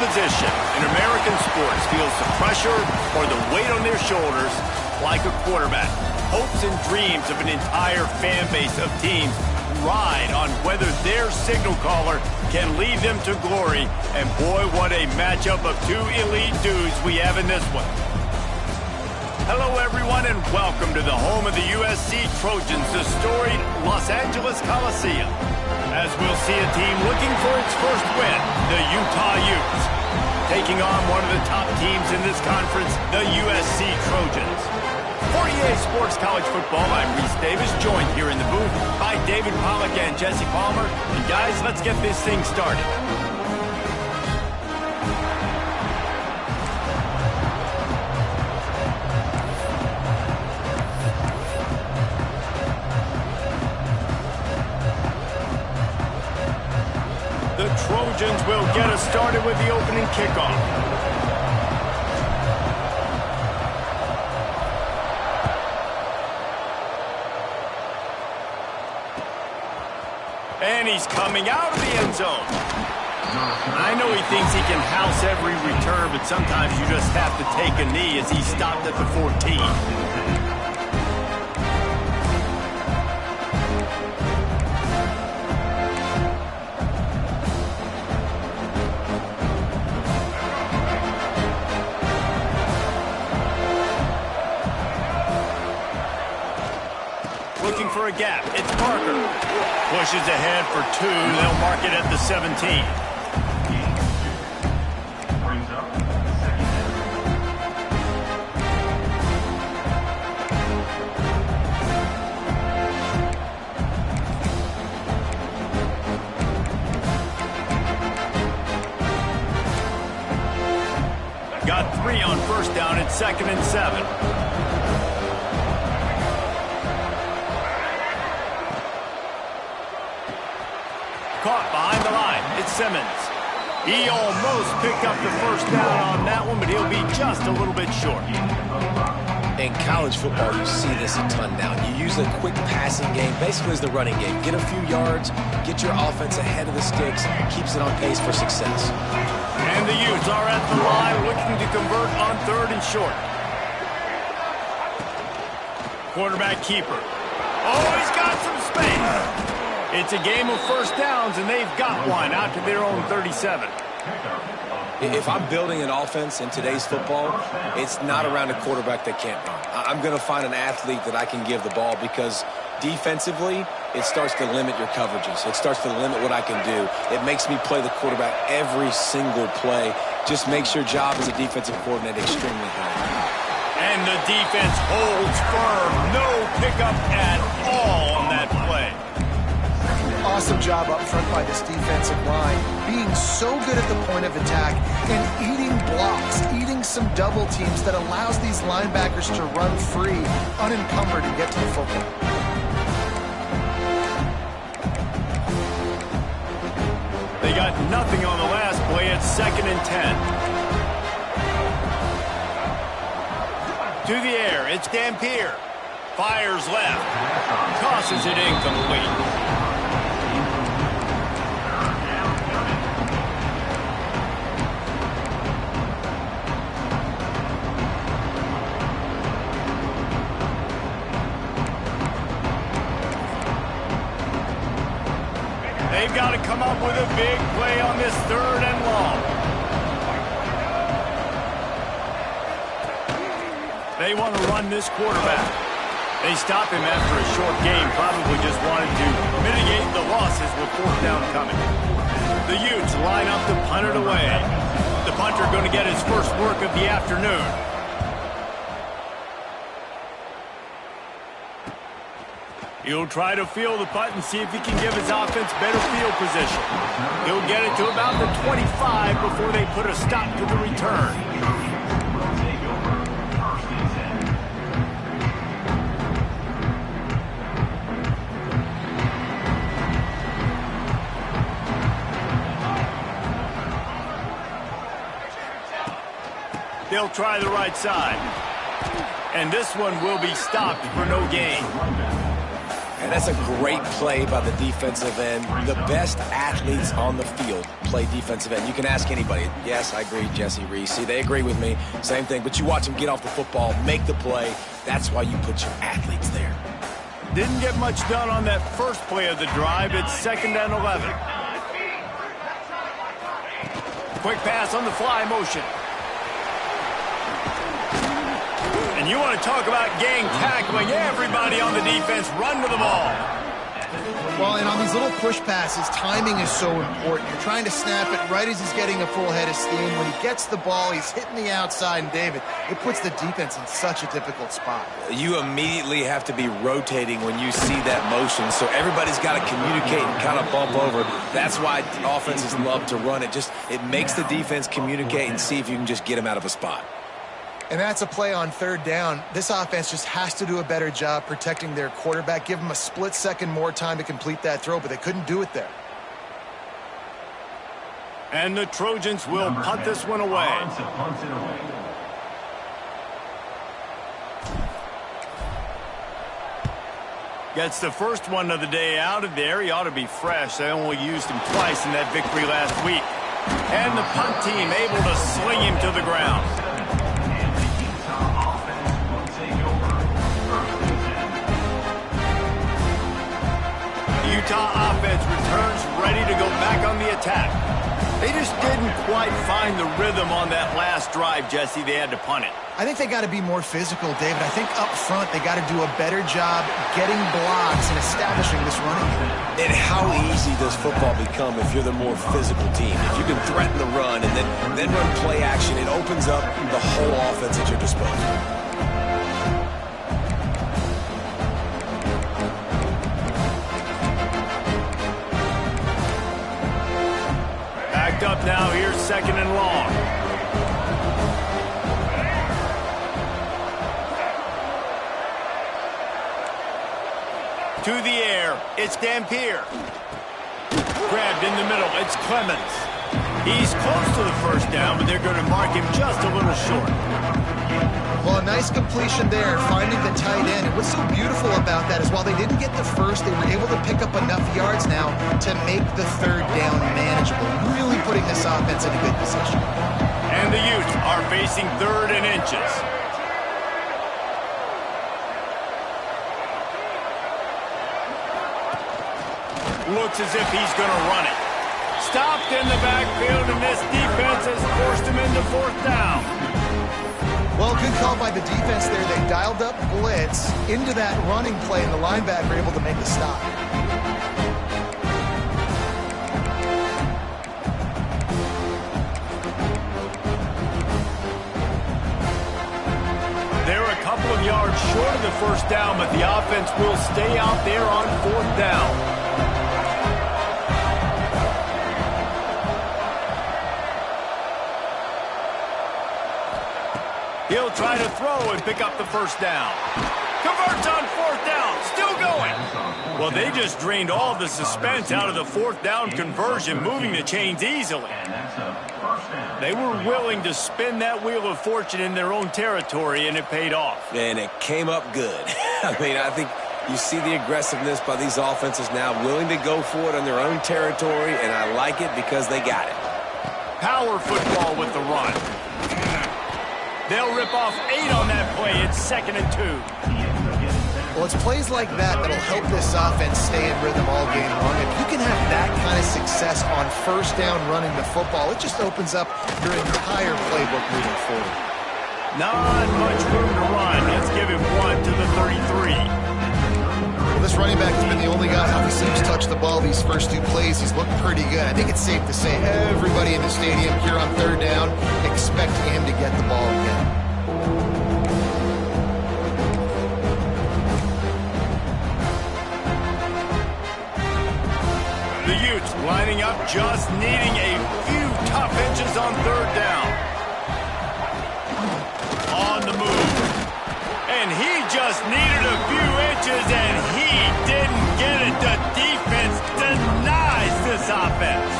position in American sports feels the pressure or the weight on their shoulders like a quarterback. Hopes and dreams of an entire fan base of teams ride on whether their signal caller can lead them to glory. And boy, what a matchup of two elite dudes we have in this one. Hello, everyone, and welcome to the home of the USC Trojans, the storied Los Angeles Coliseum. As we'll see a team looking for its first win, the Utah Utes, taking on one of the top teams in this conference, the USC Trojans. For EA Sports College Football, I'm Reese Davis, joined here in the booth by David Pollack and Jesse Palmer. And guys, let's get this thing started. The Trojans will get us started with the opening kickoff. And he's coming out of the end zone. I know he thinks he can house every return, but sometimes you just have to take a knee as he stopped at the 14. Looking for a gap. It's Parker. Pushes ahead for two. They'll mark it at the 17. Got 3 on first down. It's 2nd and 7. Caught behind the line. It's Simmons. He almost picked up the first down on that one, but he'll be just a little bit short. In college football, you see this a ton now. You use a quick passing game, basically as the running game. Get a few yards, get your offense ahead of the sticks, keeps it on pace for success. And the Utes are at the line looking to convert on 3rd and short. Quarterback keeper. Oh, he's got some space. It's a game of first downs, and they've got one out to their own 37. If I'm building an offense in today's football, it's not around a quarterback that can't run. I'm going to find an athlete that I can give the ball because defensively, it starts to limit your coverages. It starts to limit what I can do. It makes me play the quarterback every single play. Just makes your job as a defensive coordinator extremely hard. And the defense holds firm. No pickup at all on that play. Awesome job up front by this defensive line, being so good at the point of attack and eating blocks, eating some double teams that allows these linebackers to run free, unencumbered, and get to the football. They got nothing on the last play. It's 2nd and 10. To the air, it's Dampier. Fires left. Tosses it incomplete. They've got to come up with a big play on this 3rd and long. They want to run this quarterback. They stop him after a short game, probably just wanted to mitigate the losses with 4th down coming. The Utes line up to punt it away. The punter going to get his first work of the afternoon. He'll try to field the punt and see if he can give his offense better field position. He'll get it to about the 25 before they put a stop to the return. They'll try the right side. And this one will be stopped for no gain. And that's a great play by the defensive end. The best athletes on the field play defensive end. You can ask anybody. Yes, I agree, Jesse Reese. They agree with me. Same thing. But you watch them get off the football, make the play. That's why you put your athletes there. Didn't get much done on that first play of the drive. It's 2nd and 11. Quick pass on the fly motion. And you want to talk about gang tackling. Everybody on the defense run to the ball. Well, and on these little push passes, timing is so important. You're trying to snap it right as he's getting a full head of steam. When he gets the ball, he's hitting the outside, and David, it puts the defense in such a difficult spot. You immediately have to be rotating when you see that motion, so everybody's got to communicate and kind of bump over. That's why offenses love to run it. It makes the defense communicate and see if you can just get them out of a spot. And that's a play on 3rd down. This offense just has to do a better job protecting their quarterback. Give them a split second more time to complete that throw, but they couldn't do it there. And the Trojans will punt this one away. Gets the first one of the day out of there. He ought to be fresh. They only used him twice in that victory last week. And the punt team able to sling him to the ground. Utah offense returns ready to go back on the attack. They just didn't quite find the rhythm on that last drive, Jesse. They had to punt it. I think they got to be more physical, David. I think up front they got to do a better job getting blocks and establishing this running game. And how easy does football become if you're the more physical team? If you can threaten the run and then run play action, it opens up the whole offense at your disposal. Up now, here's 2nd and long. To the air, it's Dampier. Grabbed in the middle, it's Clemens. He's close to the first down, but they're going to mark him just a little short. Well, a nice completion there, finding the tight end. And what's so beautiful about that is while they didn't get the first, they were able to pick up enough yards now to make the 3rd down manageable, really putting this offense in a good position. And the Utes are facing 3rd and inches. Looks as if he's going to run it. Stopped in the backfield, and this defense has forced him into 4th down. Well, good call by the defense there. They dialed up blitz into that running play, and the linebacker able to make the stop. They're a couple of yards short of the first down, but the offense will stay out there on 4th down. He'll try to throw and pick up the first down. Converts on 4th down. Still going. Well, they just drained all the suspense out of the 4th down conversion, moving the chains easily. They were willing to spin that wheel of fortune in their own territory, and it paid off. And it came up good. I mean, I think you see the aggressiveness by these offenses now, willing to go for it on their own territory, and I like it because they got it. Power football with the run. They'll rip off 8 on that play. It's 2nd and 2. Well, it's plays like that that'll help this offense stay in rhythm all game long. If you can have that kind of success on 1st down running the football, it just opens up your entire playbook moving forward. Not much room to run. Let's give him 1 to the 33. Well, this running back has been the only guy who's touched the ball these first 2 plays. He's looked pretty good. I think it's safe to say everybody in the stadium here on 3rd down expecting him to get the ball again. The Utes lining up, just needing a few tough inches on 3rd down. On the move. And he just needed a few inches, and he didn't get it. The defense denies this offense.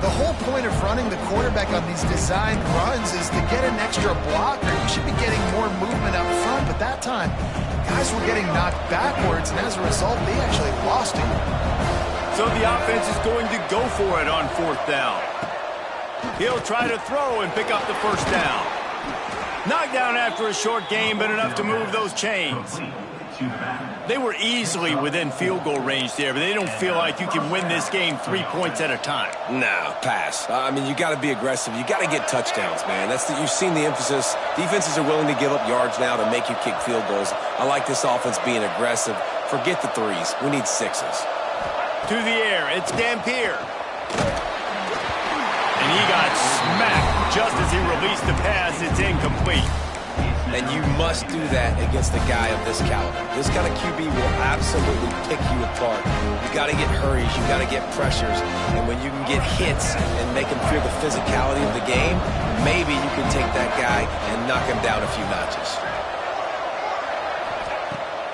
The whole point of running the quarterback on these designed runs is to get an extra blocker. You should be getting more movement up front, but that time, guys were getting knocked backwards, and as a result, they actually lost it. So the offense is going to go for it on 4th down. He'll try to throw and pick up the 1st down. Knocked down after a short game, but enough to move those chains. They were easily within field goal range there, but they don't feel like you can win this game 3 points at a time. No, pass. I mean, you got to be aggressive. You got to get touchdowns, man. You've seen the emphasis. Defenses are willing to give up yards now to make you kick field goals. I like this offense being aggressive. Forget the 3s. We need 6s. To the air, it's Dampier. And he got smacked just as he released the pass. It's incomplete. And you must do that against a guy of this caliber. This kind of QB will absolutely pick you apart. You got to get hurries. You got to get pressures. And when you can get hits and make him feel the physicality of the game, maybe you can take that guy and knock him down a few notches.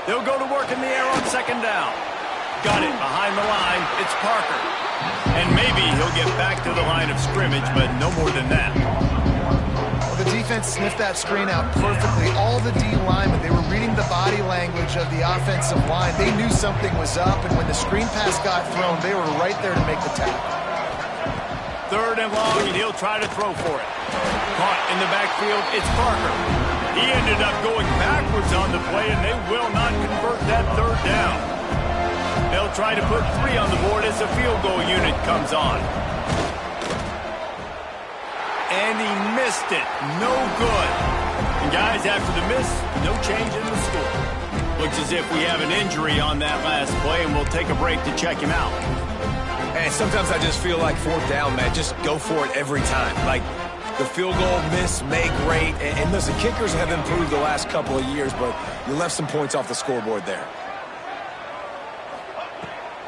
They'll go to work in the air on 2nd down. Got it behind the line. It's Parker. And maybe he'll get back to the line of scrimmage, but no more than that. The defense sniffed that screen out perfectly. All the D linemen, they were reading the body language of the offensive line. They knew something was up, and when the screen pass got thrown, they were right there to make the tackle. 3rd and long, and he'll try to throw for it. Caught in the backfield, it's Parker. He ended up going backwards on the play, and they will not convert that 3rd down. They'll try to put 3 on the board as the field goal unit comes on. And he missed it. No good. And guys, after the miss, no change in the score. Looks as if we have an injury on that last play, and we'll take a break to check him out. And sometimes I just feel like 4th down, man. Just go for it every time. Like the field goal miss, make great. And listen, kickers have improved the last couple of years, but you left some points off the scoreboard there.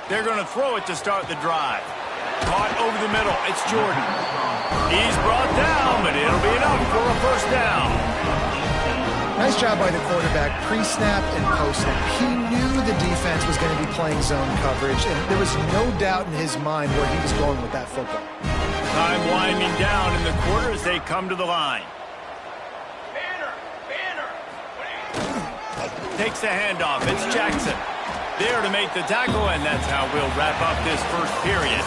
They're going to throw it to start the drive. Caught over the middle. It's Jordan. He's brought down, but it'll be enough for a 1st down. Nice job by the quarterback, pre-snap and post-snap. He knew the defense was going to be playing zone coverage, and there was no doubt in his mind where he was going with that football. Time winding down in the quarter as they come to the line. Takes the handoff. It's Jackson. There to make the tackle, and that's how we'll wrap up this 1st period.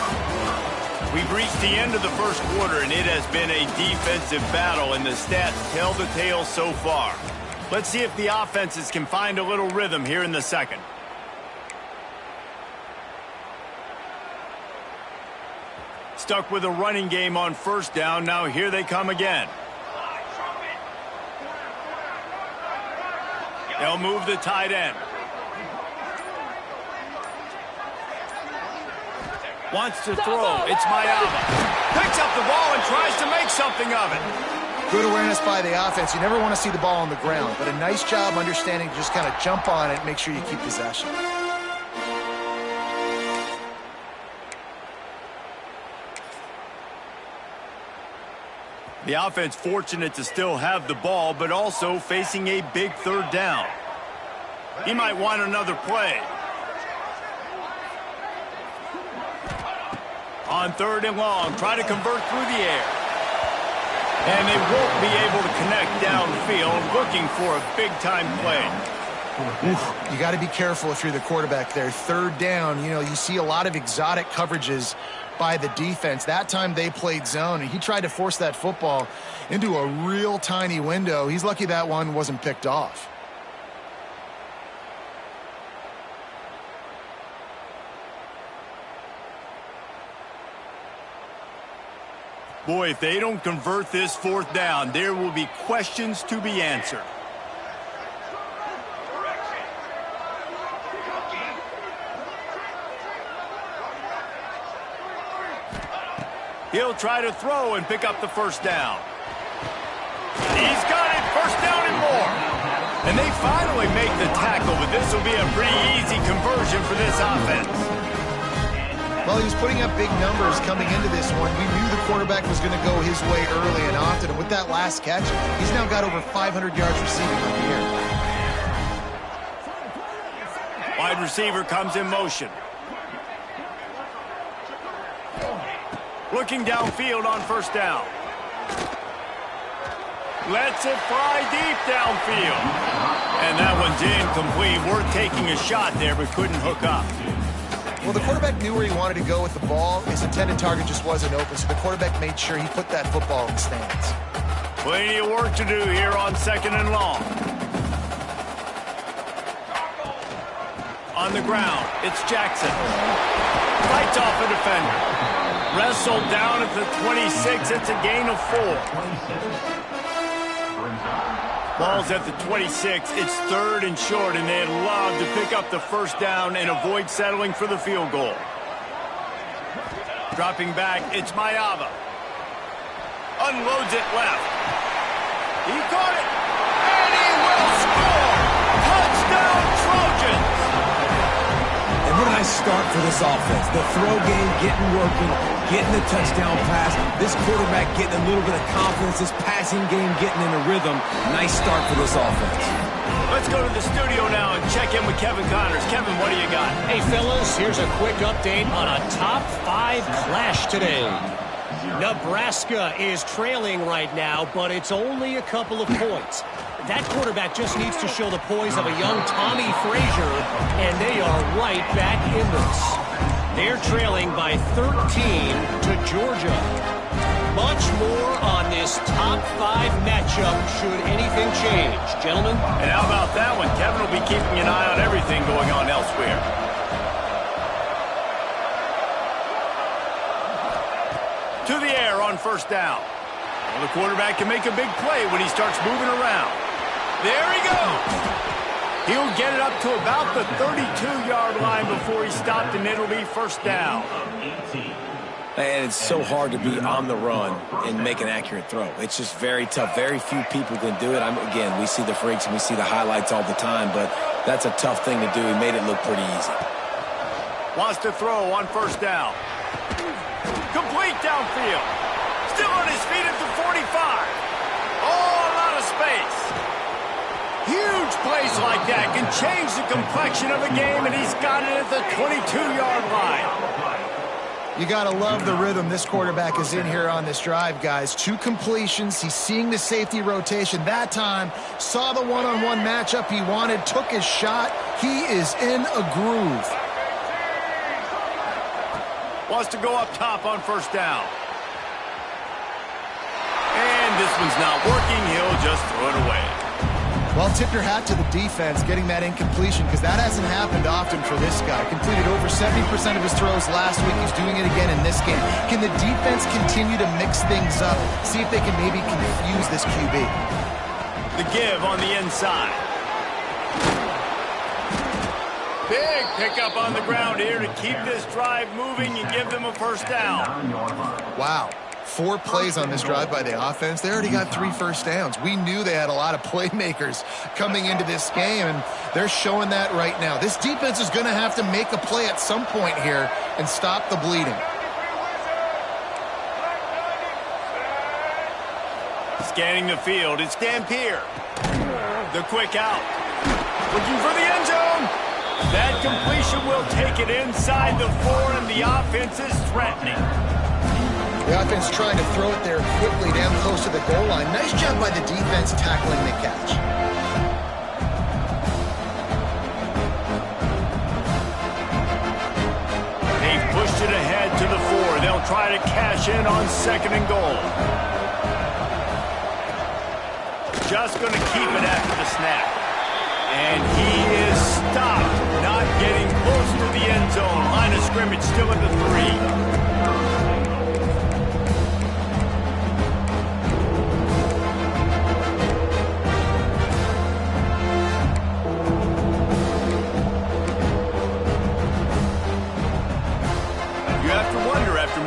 We've reached the end of the 1st quarter, and it has been a defensive battle, and the stats tell the tale so far. Let's see if the offenses can find a little rhythm here in the 2nd. Stuck with a running game on 1st down. Now here they come again. They'll move the tight end. Wants to throw. It's Mayava. Picks up the ball and tries to make something of it. Good awareness by the offense. You never want to see the ball on the ground, but a nice job understanding to just kind of jump on it and make sure you keep possession. The offense fortunate to still have the ball, but also facing a big 3rd down. He might want another play. On 3rd and long, try to convert through the air. And they won't be able to connect downfield, looking for a big-time play. Oof, you got to be careful if you're the quarterback there. 3rd down, you see a lot of exotic coverages by the defense. That time they played zone, and he tried to force that football into a real tiny window. He's lucky that one wasn't picked off. Boy, if they don't convert this 4th down, there will be questions to be answered. He'll try to throw and pick up the 1st down. He's got it, 1st down and more. And they finally make the tackle, but this will be a pretty easy conversion for this offense. Well, he was putting up big numbers coming into this one. We knew the quarterback was going to go his way early and often. And with that last catch, he's now got over 500 yards receiving on the year. Wide receiver comes in motion. Looking downfield on first down. Lets it fly deep downfield. And that one's incomplete. Worth taking a shot there, but couldn't hook up. Well, the quarterback knew where he wanted to go with the ball. His intended target just wasn't open, so the quarterback made sure he put that football in the stands. Plenty of work to do here on 2nd and long. On the ground, it's Jackson. Fights off a defender. Wrestled down at the 26. It's a gain of 4. Ball's at the 26. It's 3rd and short, and they'd love to pick up the first down and avoid settling for the field goal. Dropping back, it's Mayava. Unloads it left. He caught it, and he will score! Touchdown, Trojans! And what a nice start for this offense. The throw game getting working, getting the touchdown pass. This quarterback getting a little bit of confidence. This passing game getting in a rhythm. Nice start for this offense. Let's go to the studio now and check in with Kevin Connors. Kevin, what do you got? Hey, fellas, here's a quick update on a top 5 clash today. Nebraska is trailing right now, but it's only a couple of points. That quarterback just needs to show the poise of a young Tommy Frazier, and they are right back in this. They're trailing by 13 to Georgia. Much more on this top 5 matchup should anything change. Gentlemen? And how about that one? Kevin will be keeping an eye on everything going on elsewhere. To the air on first down. Well, the quarterback can make a big play when he starts moving around. There he goes. He'll get it up to about the 32-yard line before he stopped, and it'll be first down. And it's so hard to be on the run and make an accurate throw. It's just very tough. Very few people can do it. Again, we see the freaks and we see the highlights all the time, but that's a tough thing to do. He made it look pretty easy. Wants to throw on first down. Complete downfield. Still on his feet at the 45. Oh, a lot of space. Huge plays like that can change the complexion of a game, and he's got it at the 22-yard line. You got to love the rhythm this quarterback is in here on this drive, guys. 2 completions. He's seeing the safety rotation. That time, saw the one-on-one matchup he wanted, took his shot. He is in a groove. Wants to go up top on first down. And this one's not working. He'll just throw it away. Well, tip your hat to the defense getting that incompletion, because that hasn't happened often for this guy. Completed over 70% of his throws last week. He's doing it again in this game. Can the defense continue to mix things up, see if they can maybe confuse this QB? The give on the inside. Big pickup on the ground here to keep this drive moving and give them a first down. Wow. 4 plays on this drive by the offense. They already got 3 first downs. We knew they had a lot of playmakers coming into this game, and they're showing that right now. This defense is going to have to make a play at some point here and stop the bleeding. Scanning the field, it's Dampier. The quick out. Looking for the end zone. That completion will take it inside the 4, and the offense is threatening. The offense trying to throw it there quickly down close to the goal line. Nice job by the defense tackling the catch. They've pushed it ahead to the 4. They'll try to cash in on 2nd and goal. Just going to keep it after the snap. And he is stopped, not getting close to the end zone. Line of scrimmage still at the 3.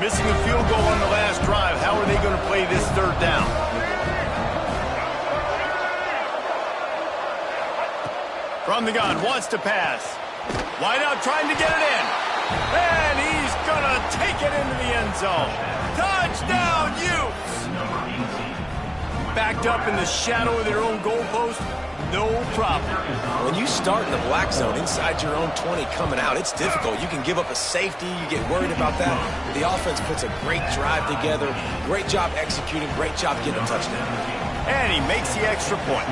Missing a field goal on the last drive, how are they going to play this 3rd down? From the gun, wants to pass. Wide out trying to get it in. And he's going to take it into the end zone. Touchdown, Utes! backed up in the shadow of their own goalpost, no problem. When you start in the black zone inside your own 20 coming out, it's difficult. You can give up a safety. You get worried about that. The offense puts a great drive together. Great job executing. Great job getting a touchdown. And he makes the extra point.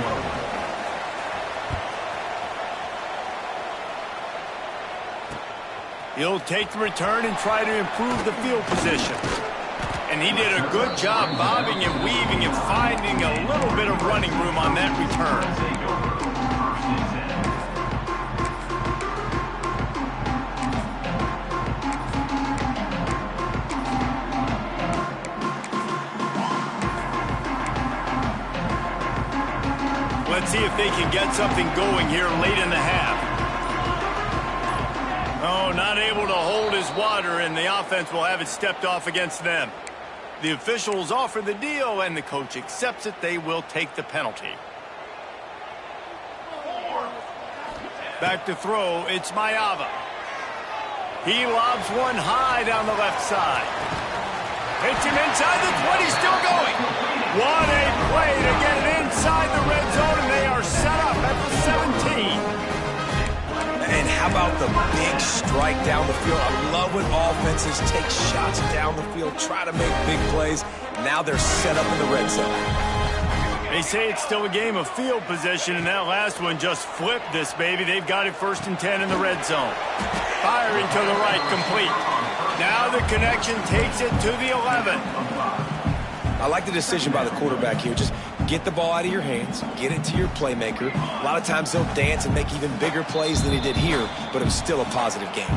He'll take the return and try to improve the field position. And he did a good job bobbing and weaving and finding a little bit of running room on that return. Let's see if they can get something going here late in the half. Oh, not able to hold his water, and the offense will have it stepped off against them. The officials offer the deal, and the coach accepts it. They will take the penalty. Back to throw, it's Mayava. He lobs one high down the left side. Hits him inside the 20, still going. What a play to get it inside the red zone, and they are set up at the 17. And how about the big strike down the field? I love when offenses take shots down the field, try to make big plays. Now they're set up in the red zone. They say it's still a game of field position, and that last one just flipped this baby. They've got it 1st and 10 in the red zone. Firing to the right, complete. Now the connection takes it to the 11. I like the decision by the quarterback here. Just get the ball out of your hands, get it to your playmaker. A lot of times he'll dance and make even bigger plays than he did here, but it was still a positive game.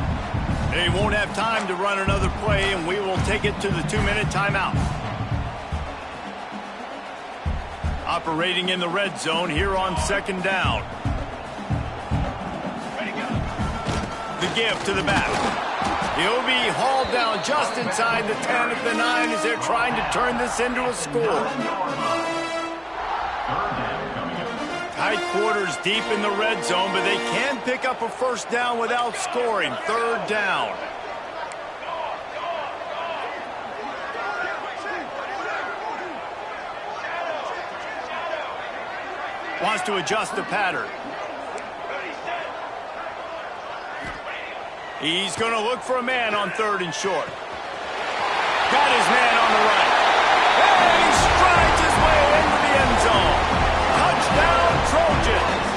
They won't have time to run another play, and we will take it to the 2-minute timeout. Operating in the red zone here on 2nd down. The give to the back. He'll be hauled down just inside the 10 at the 9 as they're trying to turn this into a score. Tight quarters deep in the red zone, but they can pick up a 1st down without scoring. 3rd down. Wants to adjust the pattern. He's going to look for a man on 3rd and short. Got his man on the right. And he strides his way into the end zone. Touchdown, Trojans.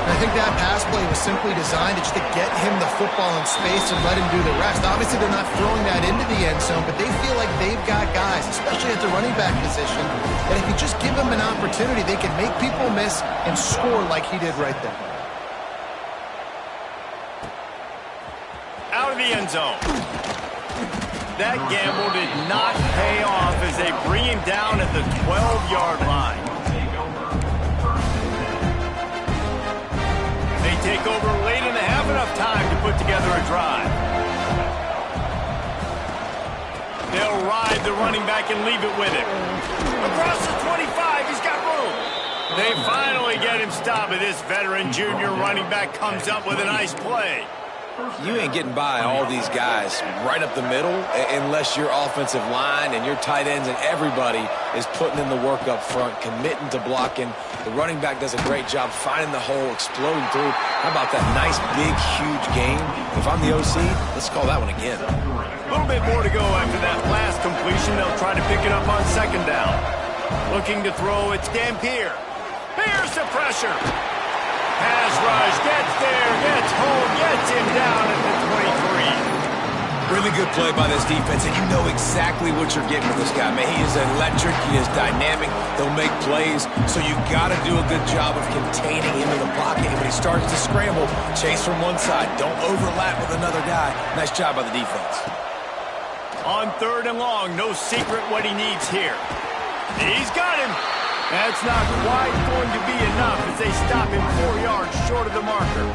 I think that pass play was simply designed just to get him the football in space and let him do the rest. Obviously, they're not throwing that into the end zone, but they feel like they've got guys, especially at the running back position, that if you just give them an opportunity, they can make people miss and score like he did right there. Out of the end zone. That gamble did not pay off as they bring him down at the 12-yard line. They take over late and have enough time to put together a drive. They'll ride the running back and leave it with him. Across the 25, he's got room. They finally get him stopped, but this veteran junior running back comes up with a nice play. You ain't getting by all these guys right up the middle unless your offensive line and your tight ends and everybody is putting in the work up front, committing to blocking. The running back does a great job finding the hole, exploding through. How about that nice, big, huge game? If I'm the OC, let's call that one again. A little bit more to go after that last completion. They'll try to pick it up on 2nd down. Looking to throw, it's Dampier. Here's the pressure. Pass rush, gets there, gets home, gets him down at the 23. Really good play by this defense, and you know exactly what you're getting with this guy, man. He is electric, he is dynamic, he'll make plays, so you got to do a good job of containing him in the pocket. And when he starts to scramble, chase from one side, don't overlap with another guy. Nice job by the defense. On 3rd and long, no secret what he needs here. He's got him. That's not quite going to be enough as they stop him 4 yards short of the marker.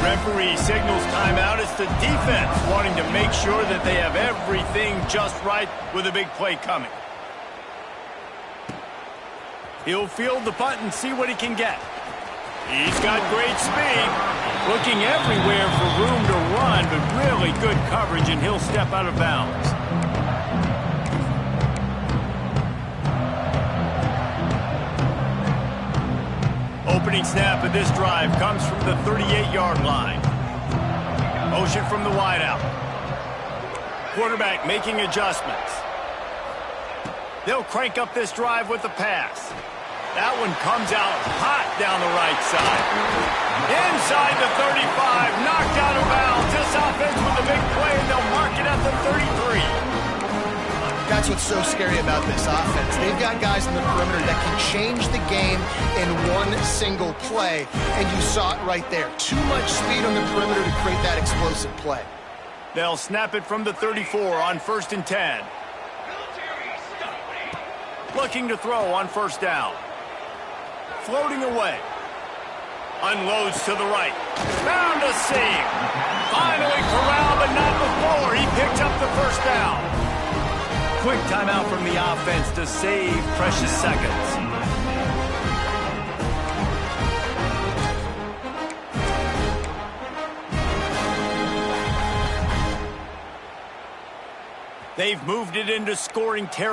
Referee signals timeout. It's the defense wanting to make sure that they have everything just right with a big play coming. He'll field the punt and see what he can get. He's got great speed. Looking everywhere for room to run, but really good coverage, and he'll step out of bounds. opening snap of this drive comes from the 38-yard line. Motion from the wideout. Quarterback making adjustments. They'll crank up this drive with the pass. That one comes out hot down the right side. Inside the 35, knocked out of bounds. This offense with a big play, and they'll mark it at the 33. That's what's so scary about this offense. They've got guys in the perimeter that can change the game in one single play, and you saw it right there. Too much speed on the perimeter to create that explosive play. They'll snap it from the 34 on 1st and 10. Looking to throw on 1st down. Floating away. Unloads to the right. Found a seam. Finally corralled, but not before. He picked up the 1st down. Quick timeout from the offense to save precious seconds. They've moved it into scoring territory.